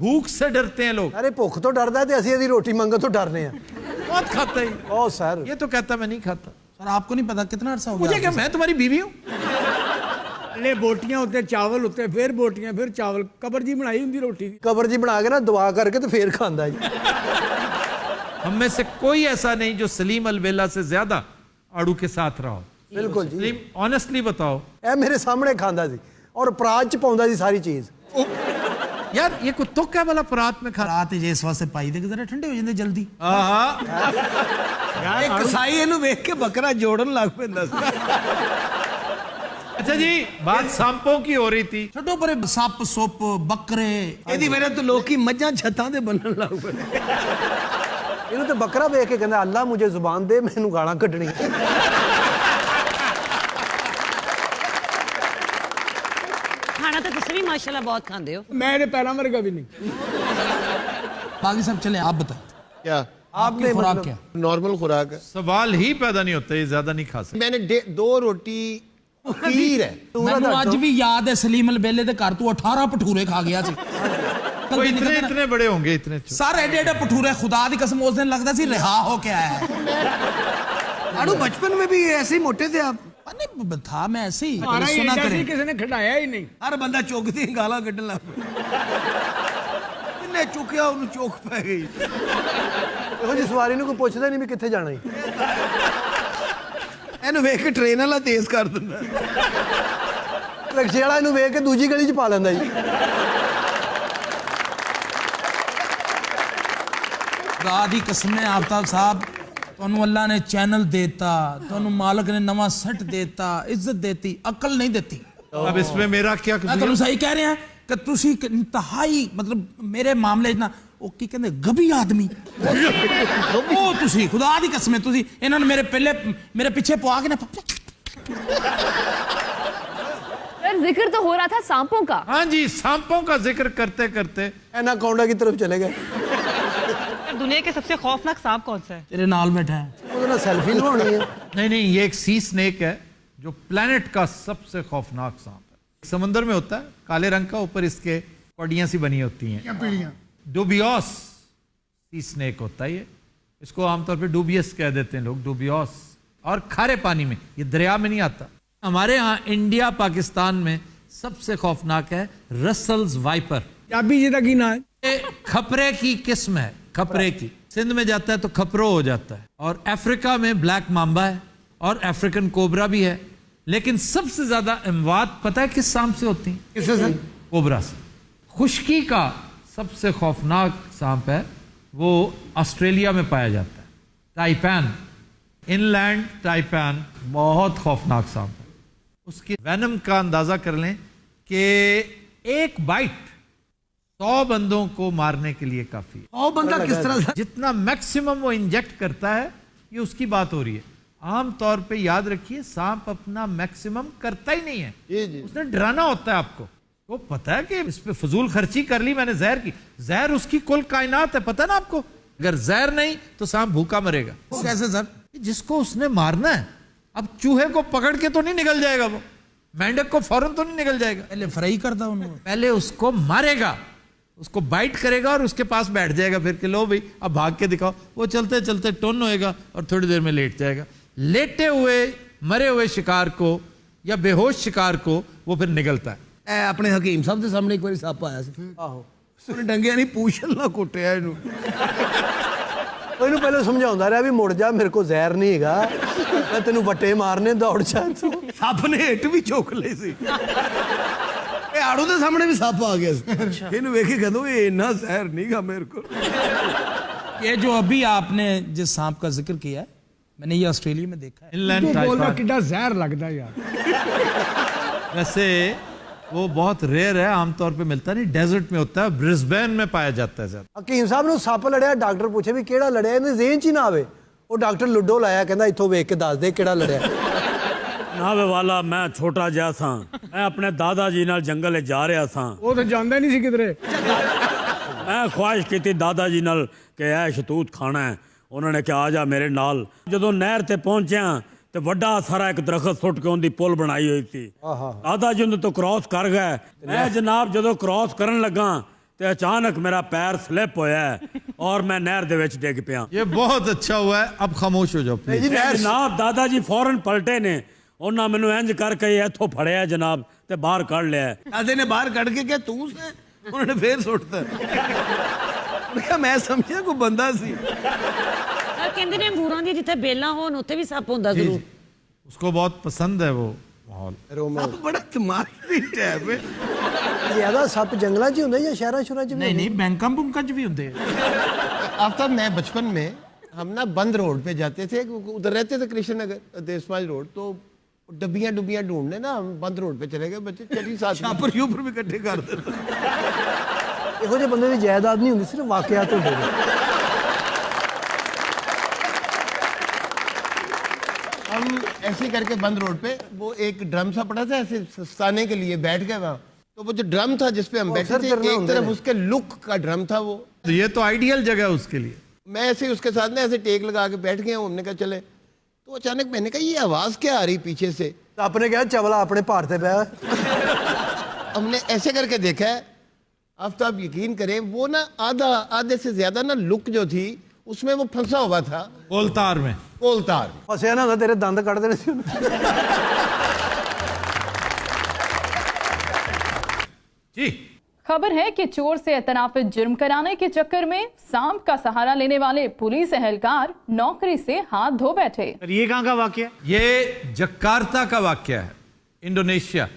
भूख से डरते हैं लोग। अरे भुख तो डरदा है, असी यदि रोटी मंगन तो डरने हैं। बहुत खाता है ओ सर, ये तो कहता मैं नहीं खाता। सर आपको नहीं पता कितना अरसा हो गया मुझे क्या, मैं तुम्हारी बीवी हूँ। ले बोटियां उत्ते चावल उत्ते फिर बोटियां फिर चावल, कबर जी बनाई हुंदी रोटी दी। कबर जी बना के ना दुआ करके तो फिर खांदा जी। हम में से कोई ऐसा नहीं जो सलीम अलबेला से ज्यादा आड़ू के साथ रहा हो। बिल्कुल जी, सलीम ऑनेस्टली बताओ। ए मेरे सामने खांदा सी और परात च पाउंदा सी सारी चीज। यार ये कुछ तो क्या वाला परात में खा। रात जे इस वास्ते पाई दे कि जरा ठंडे हो जांदे जल्दी। यार कसाई ਇਹਨੂੰ ਵੇਖ ਕੇ ਬੱਕਰਾ ਜੋੜਨ ਲੱਗ ਪੈਂਦਾ ਸੀ। अच्छा जी, बात सांपों की हो रही थी। ਛੱਡੋ ਪਰੇ ਸੱਪ ਸੁੱਪ ਬੱਕਰੇ ਇਹਦੀ ਵਜ੍ਹਾ ਤੋਂ ਲੋਕੀ ਮੱਝਾਂ ਛੱਤਾਂ ਤੇ ਬੰਨਣ ਲੱਗ ਪਏ। ਇਹਨੂੰ ਤੇ ਬੱਕਰਾ ਵੇਖ ਕੇ ਕਹਿੰਦਾ ਅੱਲਾ ਮੁਝੇ ਜ਼ੁਬਾਨ ਦੇ, ਮੈਨੂੰ ਗਾਲਾਂ ਕੱਢਣੀਆਂ। खाना तो तुम भी माशाल्लाह बहुत खाते हो। ਮੈਂ ਇਹਦੇ ਪੈਰਾਂ ਵਰਗਾ ਵੀ ਨਹੀਂ। बाकी सब चले आप बताएं क्या आपकी खुराक क्या नॉर्मल खुराक है। सवाल ही पैदा नहीं होता, ये ज्यादा नहीं खा सकते। मैंने 2 रोटी खीर है। ਮੈਨੂੰ ਅੱਜ ਵੀ ਯਾਦ ਹੈ ਸਲੀਮ ਅਲਬੇਲੇ ਦੇ ਘਰ ਤੋਂ 18 ਭਟੂਰੇ ਖਾ ਗਿਆ ਸੀ। वो इतने इतने बड़े होंगे, इतने छोटे। ਸਾਰੇ ਏਡੇ ਏਡੇ ਭਟੂਰੇ ਖੁਦਾ ਦੀ ਕਸਮ ਉਸ ਦਿਨ ਲੱਗਦਾ ਸੀ ਰਿਹਾ ਹੋ ਕੇ ਆਇਆ ਹੈ। ਆੜੂ ਬਚਪਨ में भी ऐसे ही मोटे थे आप। नहीं था मैं ऐसे ही हमारा ही सुना ऐसा करें ही किसी ने खिलाया ही नहीं। हर बंदा चौकती गाला कड्ढन लग पिया। किन्ने चुकिया ਉਹਨੂੰ ਚੋਕ ਪੈ ਗਈ। ਇਹੋ ਜੀ ਸਵਾਰੀ ਨੂੰ ਕੋਈ ਪੁੱਛਦਾ ਨਹੀਂ ਵੀ ਕਿੱਥੇ ਜਾਣਾ ਹੈ। ਇਹਨੂੰ ਵੇਖ ਕੇ ਟ੍ਰੇਨ ਵਾਲਾ ਤੇਜ਼ ਕਰ ਦਿੰਦਾ। ਰਿਕਸ਼ੇ ਵਾਲਾ ਇਹਨੂੰ ਵੇਖ ਕੇ ਦੂਜੀ ਗਲੀ 'ਚ ਪਾ ਲੈਂਦਾ ਜੀ। खुदा दी कसम है आफ्ताब साहब ਤੁਹਾਨੂੰ अल्लाह ने चैनल देता, ਤੁਹਾਨੂੰ मालिक ने नवा सेट देता, इज्जत देती, अकल नहीं देती। अब इसमें मेरा क्या मैं ਤੁਹਾਨੂੰ सही कह रहे हैं कि ਤੁਸੀਂ इंतहाई मतलब मेरे मामले ना ਉਹ ਕੀ ਕਹਿੰਦੇ ਗਬੀ ਆਦਮੀ ਉਹ ਤੁਸੀਂ खुदा दी कसम है ਤੁਸੀਂ ਇਹਨਾਂ ਨੂੰ ਮੇਰੇ ਪਿੱਛੇ ਪਵਾ ਕੇ ਨਾ सर जिक्र तो हो रहा था सांपों का। हाँ जी, सांपों का जिक्र करते करते एनाकोंडा की तरफ चले गए। दुनिया के सबसे खौफनाक सांप कौन सा है? तेरे नाल बैठा है ਉਹਦੇ ਨਾਲ ਸੈਲਫੀ ਲਵਾਉਣੀ ਹੈ। नहीं, ये एक सी स्नेक है जो प्लेनेट का सबसे खौफनाक सांप है। समुद्र में होता है, काले रंग का, ऊपर इसके पौड़ियां सी बनी होती हैं। डूबियोस सी स्नेक होता है ये। इसको आमतौर पे डूबियस कह देते हैं लोग, डूबियोस। और खारे पानी में, ये दरिया में नहीं आता। हमारे यहाँ इंडिया पाकिस्तान में सबसे खौफनाक है रसल्स वाइपर। ਚਾਬੀ ਜੀ ਦਾ ਕੀ ਨਾਂ ਹੈ? ये खपरे की किस्म है, खपरे की। सिंध में जाता है तो खपरो हो जाता है। और अफ्रीका में ब्लैक मांबा है और अफ्रीकन कोबरा भी है। लेकिन सबसे ज्यादा अमवात पता है किस सांप से होती हैं? किससे सर? कोबरा से। खुश्की का सबसे खौफनाक सांप है, वो ऑस्ट्रेलिया में पाया जाता है, टाइपैन। इनलैंड टाइपैन बहुत खौफनाक सांप है। उसकी वेनम का अंदाजा कर लें कि एक बाइट 100 बंदों को मारने के लिए काफी है। ਉਹ ਬੰਦਾ किस तरह से? जितना मैक्सिमम वो इंजेक्ट करता है, ये उसकी बात हो रही है। आम तौर पे याद रखिए, सांप अपना मैक्सिमम करता ही नहीं है। उसने डराना होता है आपको। वो पता है कि इस पे फजूल खर्ची कर ली मैंने जहर की। जहर उसकी कुल कायनात है, पता ना आपको। अगर जहर नहीं तो सांप भूखा मरेगा। कैसे सर? जिसको उसने मारना है, अब चूहे को पकड़ के तो नहीं निकल जाएगा वो, मेंढक को फौरन तो नहीं निकल जाएगा। पहले फ्राई करता उन्होंने, पहले उसको मारेगा, उसको बाइट करेगा और उसके पास बैठ जाएगा फिर कि लो भाई अब भाग के दिखाओ। वो चलते चलते टोन होएगा और थोड़ी देर में लेट जाएगा। लेटे हुए मरे हुए शिकार को या बेहोश शिकार को वो फिर निगलता है। ਇਹ ਆਪਣੇ ਹਕੀਮ ਸਾਹਿਬ ਦੇ ਸਾਹਮਣੇ ਇੱਕ ਵਾਰੀ ਸੱਪ ਆਇਆ ਸੀ। ਆਹੋ, ਉਹਨੇ ਡੰਗਿਆ ਨਹੀਂ ਪੂਛਲ ਨਾਲ ਕੁੱਟਿਆ ਇਹਨੂੰ। ਉਹਨੂੰ ਪਹਿਲਾਂ ਸਮਝਾਉਂਦਾ ਰਿਹਾ ਵੀ ਮੁੜ ਜਾ, ਮੇਰੇ ਕੋਲ ਜ਼ਹਿਰ ਨਹੀਂ ਹੈਗਾ, ਮੈਂ ਤੈਨੂੰ ਵੱਟੇ ਮਾਰਨੇ, ਦੌੜ ਜਾ ਤੂੰ। ਸੱਪ ਨੇ ਹਿੱਟ ਵੀ ਚੁੱਕ ਲਈ ਸੀ। ਇਹ ਆੜੂ ਦੇ ਸਾਹਮਣੇ ਵੀ ਸੱਪ ਆ ਗਿਆ ਸੀ। ਇਹਨੂੰ ਵੇਖ ਕੇ ਕਹਿੰਦਾ ਇਹ ਇੰਨਾ ਜ਼ਹਿਰ ਨਹੀਂਗਾ ਮੇਰੇ ਕੋਲ। ये जो अभी आपने जिस सांप का जिक्र किया है, मैंने ये ऑस्ट्रेलिया में देखा है। इनलैंड ਬੋਲਦਾ टाइफाइड ਕਿੱਡਾ ਜ਼ਹਿਰ ਲੱਗਦਾ ਯਾਰ। वैसे वो बहुत रेयर है, आमतौर पे मिलता नहीं, डेजर्ट में होता है, ब्रिस्बेन में पाया जाता है ज्यादा। ਹਕੀਮ ਸਾਹਿਬ ਨੂੰ ਸੱਪ ਲੜਿਆ, ਡਾਕਟਰ ਪੁੱਛੇ ਵੀ ਕਿਹੜਾ ਲੜਿਆ, ਇਹਦੇ ਜ਼ੇਨ 'ਚ ਹੀ ਨਾ ਆਵੇ। ਉਹ ਡਾਕਟਰ ਲੁੱਡੋ ਲਾਇਆ, ਕਹਿੰਦਾ ਇੱਥੋਂ ਵੇਖ ਕੇ ਦੱਸ ਦੇ ਕਿਹੜਾ ਲੜਿਆ। ਨਾਵੇ ਵਾਲਾ ਮੈਂ ਛੋਟਾ ਜਿਹਾ ਸਾਂ, ਮੈਂ ਆਪਣੇ ਦਾਦਾ ਜੀ ਨਾਲ ਜੰਗਲ 'ਚ ਜਾ ਰਿਹਾ ਸਾਂ। ਉਹ ਤਾਂ ਜਾਂਦਾ ਨਹੀਂ ਸੀ ਕਿਧਰੇ। ਮੈਂ ਖੁਆਇਸ਼ ਕੀਤੀ ਦਾਦਾ ਜੀ ਨਾਲ ਕਿ ਇਹ ਸ਼ਤੂਤ ਖਾਣਾ ਹੈ। ਉਹਨਾਂ ਨੇ ਕਿਹਾ ਆ ਜਾ ਮੇਰੇ ਨਾਲ। ਜਦੋਂ ਨਹਿਰ ਤੇ ਪਹੁੰਚਿਆ ਤੇ ਵੱਡਾ ਸਾਰਾ ਇੱਕ ਦਰਖਤ ਸੁੱਟ ਕੇ ਉਹਦੀ ਪੁਲ ਬਣਾਈ ਹੋਈ ਸੀ। ਦਾਦਾ ਜੀ ਉਹਦੇ ਤੋਂ ਕ੍ਰਾਸ ਕਰ ਗਏ। ਮੈਂ ਜਨਾਬ ਜਦੋਂ ਕ੍ਰਾਸ ਕਰਨ ਲੱਗਾ ਤੇ ਅਚਾਨਕ ਮੇਰਾ ਪੈਰ ਸਲਿੱਪ ਹੋਇਆ ਔਰ ਮੈਂ ਨਹਿਰ ਦੇ ਵਿੱਚ ਡਿੱਗ ਪਿਆ। ये बहुत अच्छा हुआ है, अब खामोश हो जाओ प्लीज। ਜਨਾਬ ਦਾਦਾ ਜੀ ਫੌਰਨ ਪਲਟੇ ਨੇ, ਉਹਨਾਂ ਮੈਨੂੰ ਇੰਜ ਕਰਕੇ ਇੱਥੋਂ ਫੜਿਆ ਜਨਾਬ ਤੇ ਬਾਹਰ ਕੱਢ ਲਿਆ। ਦਾਦੇ ਨੇ ਬਾਹਰ ਕੱਢ ਕੇ ਕਿਹਾ ਤੂੰ ਸੈਂ, ਉਹਨਾਂ ਨੇ ਫੇਰ ਸੁੱਟਤਾ। ਮੈਂ ਕਿਹਾ ਮੈਂ ਸਮਝਿਆ ਕੋਈ ਬੰਦਾ ਸੀ। ਆ ਕਹਿੰਦੇ ਨੇ ਅੰਗੂਰਾਂ ਦੀ ਜਿੱਥੇ ਬੇਲਾਂ ਹੋਣ ਉੱਥੇ ਵੀ ਸੱਪ ਹੁੰਦਾ ਜ਼ਰੂਰ। उसको बहुत पसंद है वो माहौल। ਸੱਪ ਬੜਾ ਤਮਾਸ਼ੀ ਟੈਪ ਹੈ। ਜ਼ਿਆਦਾ ਸੱਪ ਜੰਗਲਾਂ 'ਚ ਹੀ ਹੁੰਦੇ ਜਾਂ ਸ਼ਹਿਰਾਂ ਸ਼ੁਰਾਂ 'ਚ ਵੀ ਨਹੀਂ ਨਹੀਂ ਬੈਂਕਾਂ ਬੁੰਕਾਂ 'ਚ ਵੀ ਹੁੰਦੇ ਆ। आफ्ताब मैं बचपन में हम ना बंद रोड पे जाते थे, उधर रहते थे कृष्ण नगर देशपाल रोड, तो डब्बियां डुब्बियां ढूंढने ना हम बंद रोड पे चले गए बच्चे, चलिए साथ में। ਛਾਪਰ ਯੂਪਰ ਵੀ ਇਕੱਠੇ ਕਰ ਦਿੰਦੇ। ਇਹੋ ਜਿਹੇ ਬੰਦੇ ਦੀ ਜਾਇਦਾਦ ਨਹੀਂ ਹੁੰਦੀ, ਸਿਰਫ ਵਾਕਿਆਤ ਹੁੰਦੇ ਨੇ। हम ऐसे ही करके बंद रोड पे वो एक ड्रम सा पड़ा था, ऐसे सस्ताने के लिए बैठ गए वहाँ। तो वो जो ड्रम था जिसपे हम बैठे अक्सर थे, करना एक होता तरफ है। उसके लुक का ड्रम था वो। तो ये तो आइडियल जगह है उसके लिए। मैं ऐसे ही उसके साथ ना ऐसे टेक लगा के बैठ गया हूँ, हमने कहा चले। तो अचानक मैंने कहा ये आवाज़ क्या आ रही पीछे से। ਸੱਪ ਨੇ ਕਿਹਾ ਚਵਲਾ ਆਪਣੇ ਭਾਰ ਤੇ ਪਿਆ। हमने ऐसे करके देखा है, आफ्ताब यकीन करें वो ना आधे से ज्यादा ना लुक जो थी उसमें वो फंसा हुआ था कोलतार में। कोलतार। ਫਸਿਆ ਨਾ ਹੁੰਦਾ ਤੇਰੇ ਦੰਦ ਕੱਢ ਦੇਣੇ ਸੀ ਉਹਨੇ। जी खबर है कि चोर से एतनाफी जुर्म कराने के चक्कर में सांप का सहारा लेने वाले पुलिस एहलकार नौकरी से हाथ धो बैठे। ये कहाँ का वाकया? ये जकार्ता का वाकया है, इंडोनेशिया।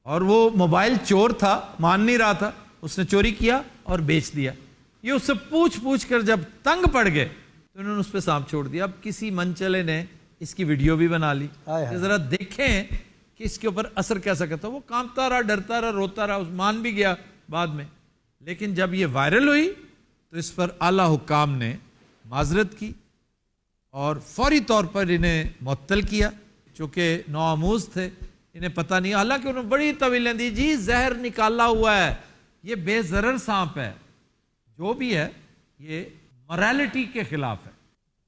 और वो मोबाइल चोर था, मान नहीं रहा था, उसने चोरी किया और बेच दिया। ये उससे पूछ कर जब तंग पड़ गए तो उन्होंने उस पर सांप छोड़ दिया। अब किसी मनचले ने इसकी वीडियो भी बना ली कि जरा देखें कि इसके ऊपर असर कैसा करता। वो कांपता रहा, डरता रहा, रोता रहा, मान भी गया बाद में। लेकिन जब ये वायरल हुई तो इस पर आला हुक्काम ने माजरत की और फौरी तौर पर इन्हें मुअत्तल किया, चूँकि नौआमूज थे, इन्हें पता नहीं। हालांकि उन्होंने बड़ी तवीलें दी, जी जहर निकाला हुआ है, ये बेजरर सांप है। जो भी है ये मॉरलिटी के खिलाफ है।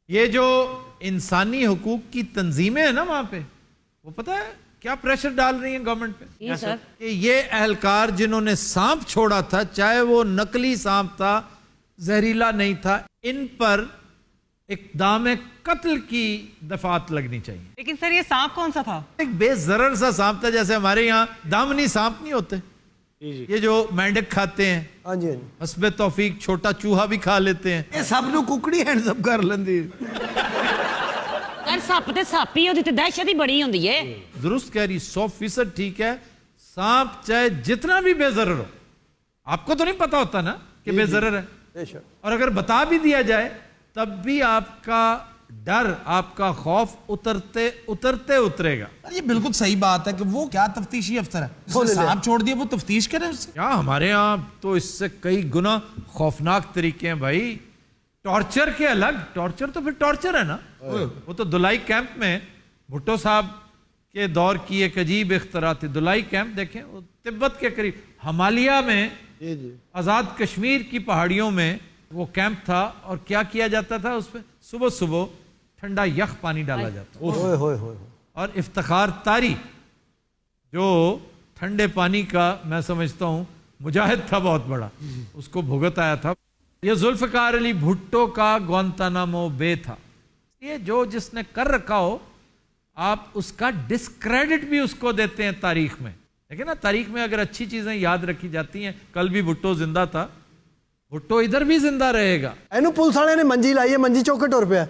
ये जो इंसानी हुकूक की तंजीमें हैं ना वहाँ पे, वो पता है क्या प्रेशर डाल रही हैं गवर्नमेंट पे जी सर। कि ये एहलकार जिन्होंने सांप छोड़ा था, चाहे वो नकली सांप था, जहरीला नहीं था, इन पर इक़दाम कत्ल की दफात लगनी चाहिए। लेकिन सर ये सांप कौन सा था? एक बेजरर सा सांप था, जैसे हमारे यहाँ दामनी सांप नहीं होते, ये जो मेंढक खाते हैं, हाँ जी हाँ जी। हस्बे तौफीक छोटा चूहा भी खा लेते हैं। ਇਹ ਸਭ ਨੂੰ ਕੁਕੜੀ ਹੈਂਡਸਅਪ ਕਰ ਲੈਂਦੀ। ਯਾਰ ਸੱਪ ਤੇ ਸੱਪ ਹੀ, ਉਹਦੀ ਤੇ ਦਹਿਸ਼ਤ ਹੀ ਬੜੀ ਹੁੰਦੀ ਏ। दुरुस्त कह रही, 100% ठीक है। सांप चाहे जितना भी बेजरर हो, आपको तो नहीं पता होता ना कि बेजरर है, बेशक। और अगर बता भी दिया जाए तब भी आपका डर, आपका खौफ उतरते उतरते उतरेगा। ये बिल्कुल सही बात है कि वो क्या तफ्तीशी अफसर है जिसने सांप छोड़ दिया, वो तफ्तीश करे उससे। क्या हमारे यहाँ तो इससे कई गुना खौफनाक तरीके हैं भाई। टॉर्चर के अलग, टॉर्चर तो फिर टॉर्चर है ना। वो तो दुलाई कैंप में भुट्टो साहब के दौर की एक अजीब इख्तरा थी। दुलाई कैंप देखें, वो तिब्बत के करीब हिमालय में आज़ाद कश्मीर की पहाड़ियों में वो कैंप था। और क्या किया जाता था उसमें, सुबह सुबह ठंडा यख पानी डाला जाता। ओए होए होए। और इफ्तिखार तारी जो ठंडे पानी का मैं समझता हूँ मुजाहिद था बहुत बड़ा, उसको भुगत आया था। ये जुल्फ़िकार अली भुट्टो का ग्वांतानामो बे था। ये जो जिसने कर रखा हो, आप उसका डिस्क्रेडिट भी उसको देते हैं तारीख में। देखिए ना, तारीख में अगर अच्छी चीजें याद रखी जाती हैं, कल भी भुट्टो जिंदा था, भुट्टो इधर भी जिंदा रहेगा। ਇਹਨੂੰ ਪੁਲਿਸ ਵਾਲਿਆਂ ਨੇ ਮੰਜੀ ਲਾਈ ਹੈ, ਮੰਜੀ ਚੁੱਕ ਕੇ ਟੁਰ ਪਿਆ।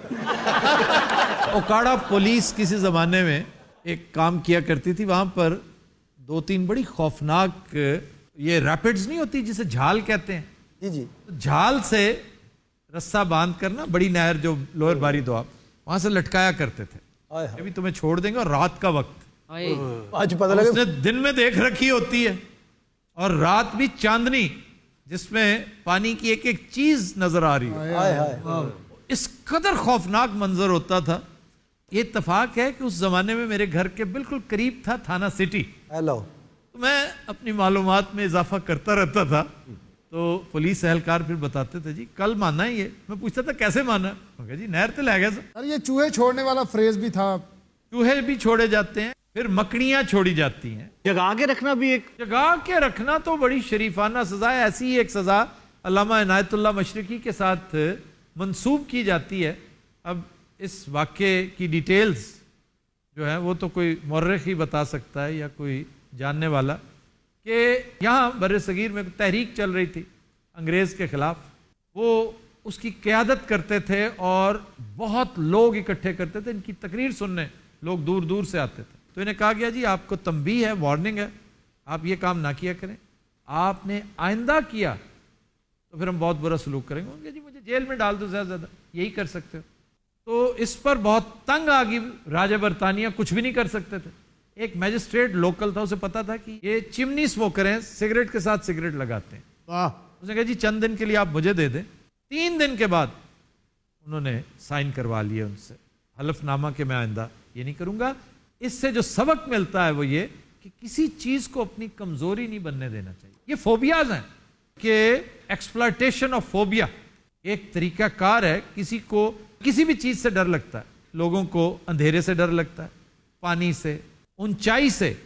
ओकाड़ा पुलिस किसी जमाने में एक काम किया करती थी। वहां पर 2-3 बड़ी खौफनाक ये रैपिड्स नहीं होती जिसे झाल कहते हैं, जी जी। झाल से रस्सा बांध कर ना, बड़ी नहर जो लोअर बारी दोआब, वहां से लटकाया करते थे। हाय हाय। अभी तुम्हें छोड़ देंगे, और रात का वक्त, आज पता लगा उसने दिन में देख रखी होती है, और रात भी चांदनी जिसमें पानी की एक एक चीज नजर आ रही है। हाय हाय। इस कदर खौफनाक मंजर होता था। ये इत्तफाक है कि उस जमाने में मेरे घर के बिल्कुल करीब था थाना सिटी। हेलो। तो मैं अपनी मालूमात में इजाफा करता रहता था। तो पुलिस एहलकार फिर बताते थे, जी कल माना है ये। मैं पूछता था कैसे माना? मैं जी नहर ते लै गया सर। अरे ये चूहे छोड़ने वाला फ्रेज भी था। चूहे भी छोड़े जाते हैं, फिर मकड़ियां छोड़ी जाती हैं। जगा के रखना भी एक जगा के रखना तो बड़ी शरीफाना सजा है। ऐसी ही एक सजा علامہ عنایتullah مشرقی کے ساتھ منسوب کی جاتی ہے. اب اس واقعے کی ڈیٹیلز جو ہے وہ تو کوئی مورخ ہی بتا سکتا ہے یا کوئی جاننے والا, کہ یہاں بر صغیر میں تحریک چل رہی تھی انگریز کے خلاف. وہ اس کی قیادت کرتے تھے اور بہت لوگ اکٹھے کرتے تھے. ان کی تقریر سننے لوگ دور دور سے آتے تھے. تو انہیں کہا گیا جی آپ کو تنبیہ ہے, وارننگ ہے, آپ یہ کام نہ کیا کریں. آپ نے آئندہ کیا تو پھر ہم بہت برا سلوک کریں گے. جی مجھے جیل میں ڈال دو زیادہ زیادہ, یہی کر سکتے ہو. تو اس پر بہت تنگ آ گئی راجہ برطانیہ, کچھ بھی نہیں کر سکتے تھے. ایک میجسٹریٹ لوکل تھا, اسے پتا تھا کہ یہ چمنی اسموکر ہیں, سگریٹ کے ساتھ سگریٹ لگاتے ہیں. اس نے کہا جی چند دن کے لیے آپ مجھے دے دیں. 3 دن کے بعد انہوں نے سائن کروا لیے ان سے حلف نامہ کہ میں آئندہ یہ نہیں کروں گا. اس سے جو سبق ملتا ہے وہ یہ کہ کسی چیز کو اپنی کمزوری نہیں بننے دینا چاہیے. یہ فوبیاز ہیں کہ ایکسپلائٹیشن آف فوبیا ایک طریقہ کار ہے. کسی کو کسی بھی چیز سے ڈر لگتا ہے. لوگوں کو اندھیرے سے ڈر لگتا ہے, پانی سے, اونچائی سے.